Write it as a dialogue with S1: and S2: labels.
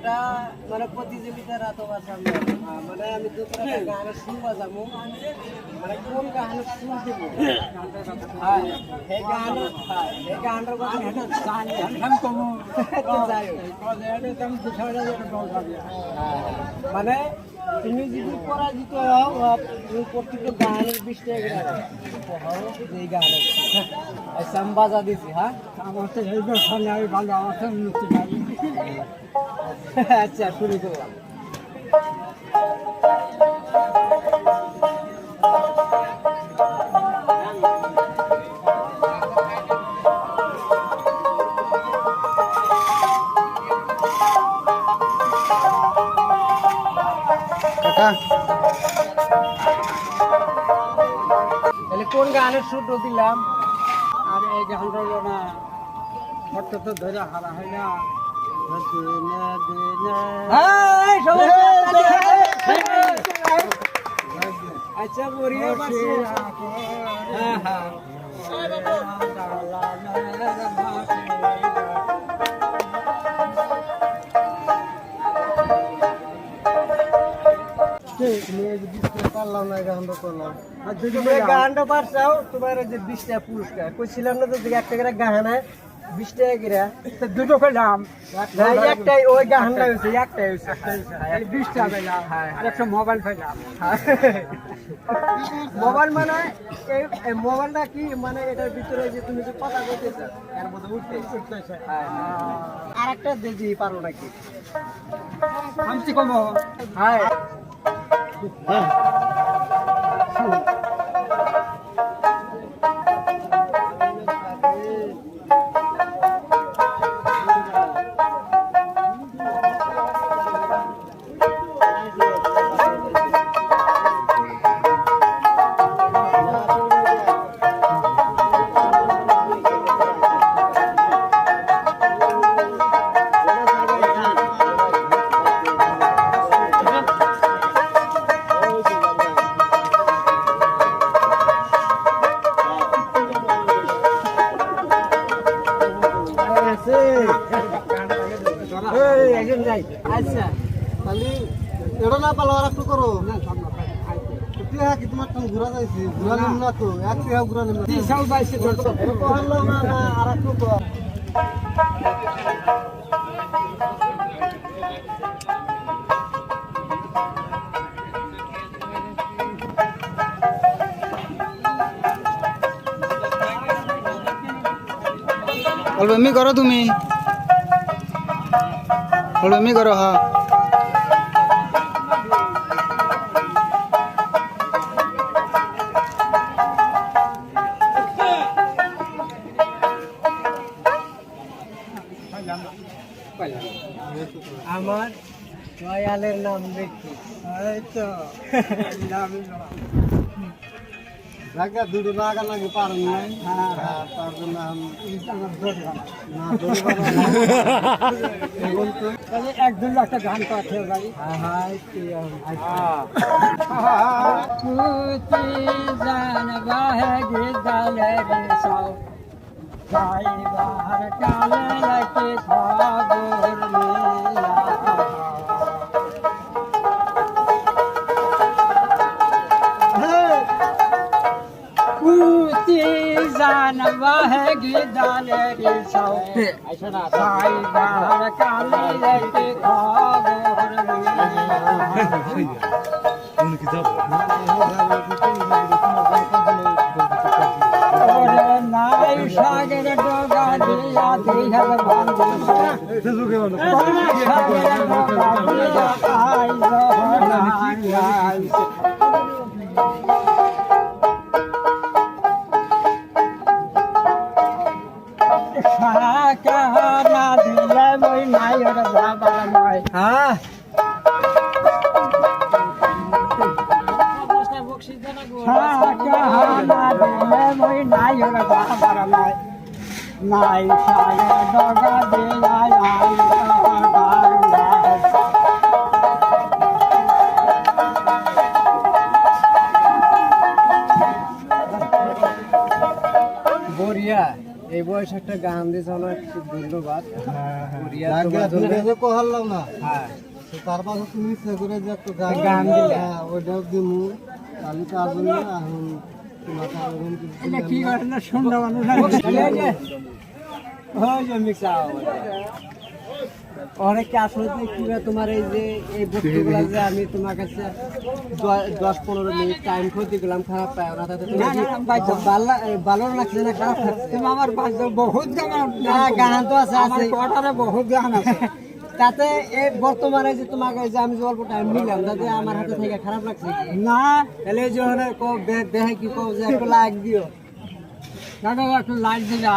S1: একটা মানে প্রতিযোগিতার এত বাঁচাবো মানে আমি দুপুরে একটা গানের সুর বাজাবো মানে কোন গানের সুর দিব এই গানটার কথা মানে তুমি যদি পরাজিত হও তুমি প্রত্যেকটা গানের 20 টাকা এই গানের আচ্ছা আমি বাজা দিছি হ্যাঁ আমার তো এই সামনে আমি ভালো আমার তো উন্নতি পাবি আচ্ছা শুরু করলাম তাহলে কোন গানের সুর দিলাম
S2: আর এই গানটা হলো না হঠাৎ তো ধরে হারা হয় না
S1: আচ্ছা বড়িয়া পাশে হ্যাঁ হ্যাঁ
S2: পারলাম না গানটা করলাম আর
S1: গানটা পারছাও তোমার যে 20 টাকা পুরস্কার কইছিলাম না তো 1 টাকা গাহানা 20 টাকা কিরা
S2: দুটো পেলাম
S1: একটাই ওই গাহানটা হইছে একটাই হইছে
S2: 20 টাকা পেলাম আর একটা মোবাইল পেলাম
S1: মোবাইল মানে এই মোবাইলটা কি মানে এটার ভিতরে যে তুমি যে কথা কইতেছো এর মধ্যে উঠতেছে আর একটা দিদি পারো নাকি
S2: আমি কমো
S1: হ্যাঁ আচ্ছা
S2: খালি এটা না পালো আর একটু করো না কি তোমার টান ঘুরা যাইছে ঘুরা নিম না তো এক টাকা ঘুরা নিম না
S1: সব বাইছে
S2: পারলো না না আর একটু কর
S3: অল্প এমনি করো তুমি অল্প এমনি করো হ্যাঁ
S1: আমার দয়ালের নাম দেখি
S2: জায়গা দুটো লাগা লাগে পারেন নাই তার জন্য এক দুই একটা গান পাঠে ভাই
S1: জানবা হে গিদালে রে সব যাই বাহার কালে লাগে খবর লিয়া जानवा है गिदाले रे सौ साई बाहर काली लेके खबर नाई सागर डोगा दिया दिया बांधे सागर डोगा दिया आई कहना दिले मोई नायर बाबा मोई हाँ कहना दिले मोई नायर बाबा मोई नाई साया डगा दे आया बोरिया এই এই বয়সে একটা গান দিয়েছে অনেক ধন্যবাদ। কোরিয়া
S2: লাগে
S1: তোমার
S2: তুমি
S1: জন্য-
S2: যে কহালাম না
S1: হ্যাঁ
S2: তো তার পাশে তুমি ইচ্ছা করে যে একটা
S1: গান
S2: গান
S1: দিলে।
S2: হ্যাঁ ওইটাও দিমু তাহলে তার জন্য এখন মাথা ওরকম কিছু
S1: এটা কি করে না সুন্দর মানুষ ওই যে মিক্সা অনেকে আসলে যে কিভাবে তোমার এই যে এই বস্তুগুলো যে আমি তোমার কাছে 10-15 মিনিট টাইম ক্ষতি করলাম খারাপ পাই না তাতে তোমার কি ভালো লাগছে না খারাপ লাগছে?
S4: তুমি আমার বাচ্চা বহুত গান
S1: না, গান তো আছে আছে
S4: কোয়ার্টারে বহুত গান আছে
S1: তাতে এই বর্তমানে যে তোমাকে যে আমি যে অল্প টাইম নিলাম তাতে আমার হাতে থেকে খারাপ লাগছে কি?
S4: না
S1: তাহলে এই যে দেহে কি কও যে একটা লাইক দিও
S4: দাদা একটু লাইট দিলা